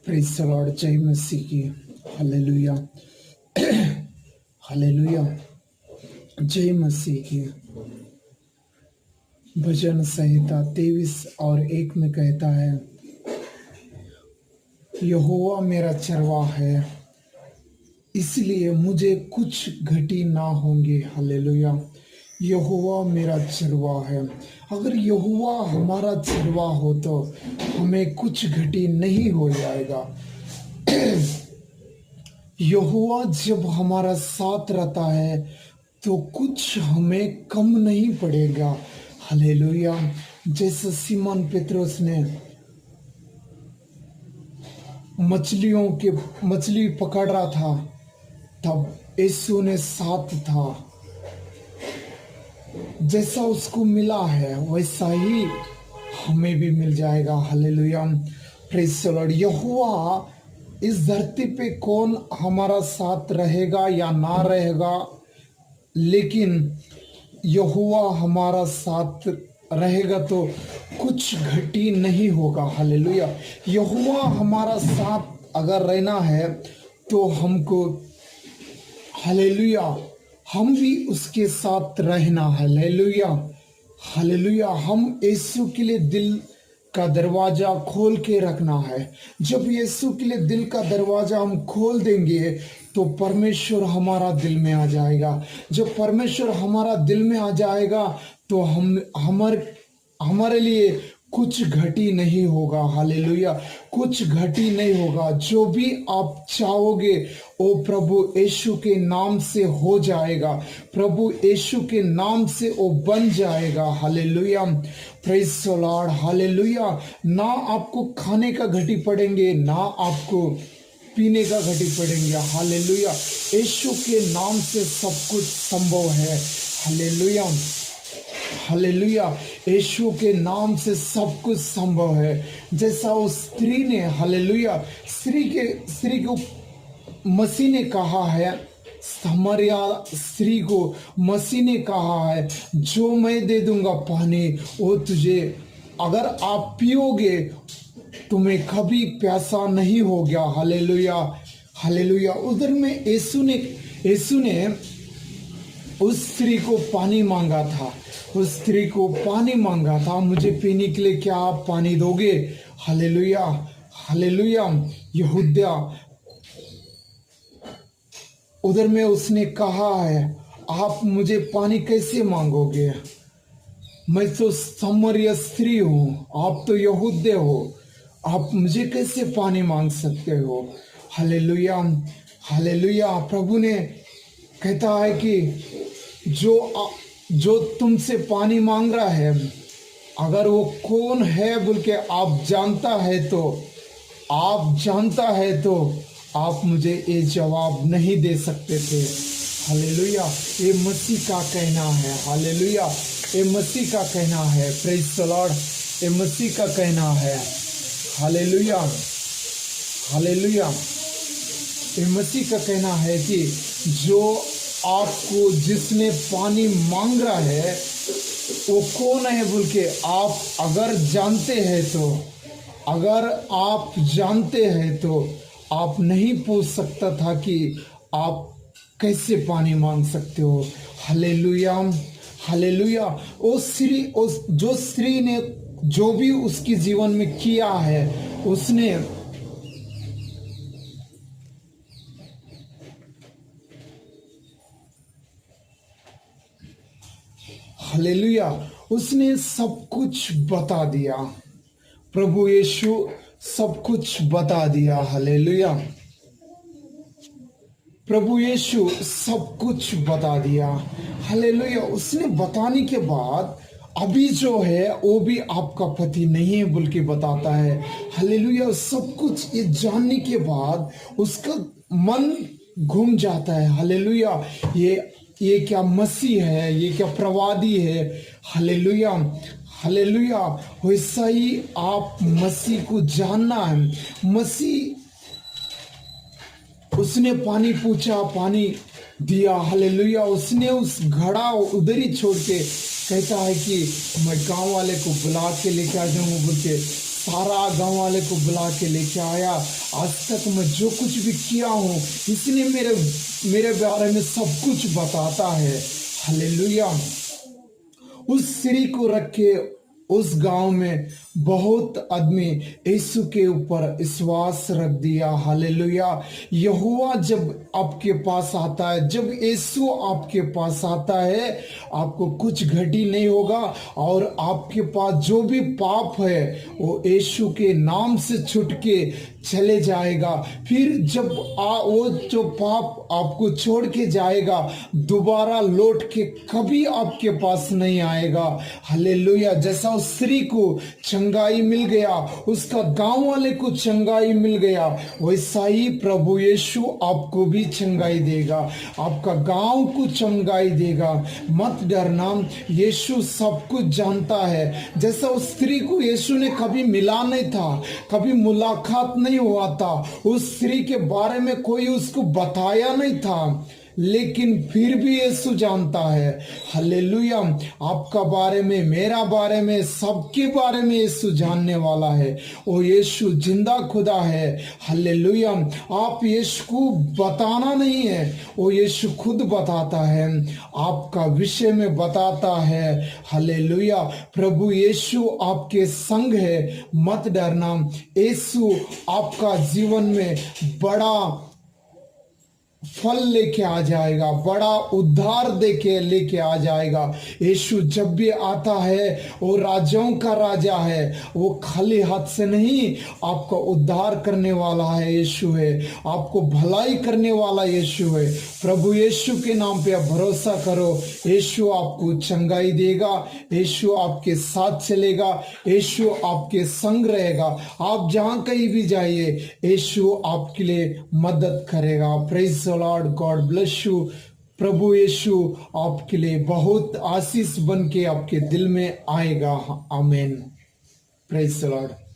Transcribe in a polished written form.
Praise the Lord, जय मसीह की। Hallelujah, hallelujah, जय मसीह की। भजन संहिता 23 और 1 में कहता है, यहोवा मेरा चरवाहा है, इसलिए मुझे कुछ घटी ना होंगे। हालेलुया, यहोवा मेरा चरवाहा है। अगर यहोवा हमारा चरवाहा हो तो हमें कुछ घटी नहीं हो जाएगा। यहोवा जब हमारा साथ रहता है तो कुछ हमें कम नहीं पड़ेगा। हालेलुया, जैसे सीमोन पतरस ने मछली पकड़ रहा था, तब यीशु ने साथ था। जैसा उसको मिला है वैसा ही हमें भी मिल जाएगा। Hallelujah, praise the Lord. यहोवा इस धरती पे कौन हमारा साथ रहेगा या ना रहेगा, लेकिन यहोवा हमारा साथ रहेगा तो कुछ घटी नहीं होगा। हालेलुया, यहोवा हमारा साथ अगर रहना है तो हमको, हालेलुया, हम भी उसके साथ रहना। हालेलुया, हालेलुया, हम यीशु के लिए दिल का दरवाजा खोल के रखना है। जब यीशु के लिए दिल का दरवाजा हम खोल देंगे तो परमेश्वर हमारा दिल में आ जाएगा। जब परमेश्वर हमारा दिल में आ जाएगा तो हमारे लिए कुछ घटी नहीं होगा। हालेलुया, कुछ घटी नहीं होगा। जो भी आप चाहोगे वो प्रभु यीशु के नाम से हो जाएगा। प्रभु यीशु के नाम से वो बन जाएगा। Hallelujah, praise the Lord. Hallelujah, ना आपको खाने का घटी पड़ेंगे, ना आपको पीने का घटी पड़ेंगे। हालेलुया, यीशु के नाम से सब कुछ संभव है। हालेलुया, हालेलुया, यीशु के नाम से सब कुछ संभव है। जैसा उस स्त्री ने, हालेलुया, स्त्री को मसीह ने कहा है, समरिया स्त्री को मसीह ने कहा है, जो मैं दे दूंगा पानी वो तुझे, अगर आप पियोगे तुम्हें कभी प्यासा नहीं होगा। Hallelujah, hallelujah. उधर में यीशु ने उस स्त्री को पानी मांगा था, उस स्त्री को पानी मांगा था, मुझे पीने के लिए क्या आप पानी दोगे? Hallelujah, hallelujah. यहूदा उधर में उसने कहा है, आप मुझे पानी कैसे मांगोगे? मैं तो सामरिया स्त्री हूँ, आप तो यहूदे हो, आप मुझे कैसे पानी मांग सकते हो? Hallelujah, hallelujah. प्रभु ने कहता है कि जो तुमसे पानी मांग रहा है, अगर वो कौन है बोल के आप जानता है तो आप मुझे ये जवाब नहीं दे सकते थे। हालेलुया, ये मसीह का कहना है। हालेलुया, ये मसीह का कहना है। प्रेज़ द लॉर्ड, ये मसीह का कहना है। हालेलुया, हालेलुया, ये मसीह का कहना है कि जो आपको जिसने पानी मांग रहा है वो कौन है बोल के आप अगर आप जानते हैं तो आप नहीं पूछ सकता था कि आप कैसे पानी मांग सकते हो। Hallelujah, hallelujah. जो स्त्री ने जो भी उसके जीवन में किया है, उसने हालेलुया, उसने सब कुछ बता दिया। प्रभु यीशु सब कुछ बता दिया। हालेलुया, प्रभु यीशु सब कुछ बता दिया। हालेलुया, उसने बताने के बाद अभी जो है वो भी आपका पति नहीं है बोल के बताता है। हालेलुया, सब कुछ ये जानने के बाद उसका मन घूम जाता है। हालेलुया, ये क्या मसीह है, ये क्या प्रवादी है। Hallelujah, hallelujah. वैसा ही आप मसीह को जानना है। मसीह, उसने पानी पूछा, पानी दिया। हालेलुया, उसने उस घड़ा उधर ही छोड़ के कहता है कि मैं गांव वाले को बुला के लेके आ जाऊंगा बोल के सारा गांव वाले को बुला के लेके आया। आज तक मैं जो कुछ भी किया हूँ इसने मेरे बारे में सब कुछ बताता है। हालेलुया। उस स्त्री को रख के उस गांव में बहुत आदमी यीशु के ऊपर विश्वास रख दिया। हालेलुया। यहोवा जब आपके पास आता है, जब यीशु आपके पास आता है, आपको कुछ घटी नहीं होगा और आपके पास जो भी पाप है वो यीशु के नाम से छूट के चले जाएगा। फिर जब वो जो पाप आपको छोड़ के जाएगा दोबारा लौट के कभी आपके पास नहीं आएगा। हालेलुया। जैसा उस स्त्री को चंगाई मिल गया, उसका गांव वाले को चंगाई मिल गया, वैसा ही प्रभु यीशु आपको भी चंगाई देगा, आपका गांव को चंगाई देगा। मत डरना, यीशु सब कुछ जानता है। जैसा उस स्त्री को यीशु ने कभी मिला नहीं था, कभी मुलाकात नहीं हुआ था, उस स्त्री के बारे में कोई उसको बताया नहीं था, लेकिन फिर भी यीशु जानता है। हालेलुया। आपका बारे में, मेरा बारे में, सबके बारे में यीशु जानने वाला है। वो यीशु जिंदा खुदा है। हालेलुया। आप यीशु को बताना नहीं है, वो यीशु खुद बताता है, आपका विषय में बताता है। हालेलुया। प्रभु यीशु आपके संग है, मत डरना। यीशु आपका जीवन में बड़ा फल लेके आ जाएगा, बड़ा उद्धार देके लेके आ जाएगा। यीशु जब भी आता है वो राजाओं का राजा है, वो खाली हाथ से नहीं, आपका उद्धार करने वाला है यीशु है, आपको भलाई करने वाला यीशु है। प्रभु यीशु के नाम पे आप भरोसा करो, यीशु आपको चंगाई देगा, यीशु आपके साथ चलेगा, यीशु आपके संग रहेगा। आप जहां कहीं भी जाइए यीशु आपके लिए मदद करेगा। Praise Lord, God bless you. प्रभु यीशु आपके लिए बहुत आशीष बन के आपके दिल में आएगा। आमीन। Praise Lord.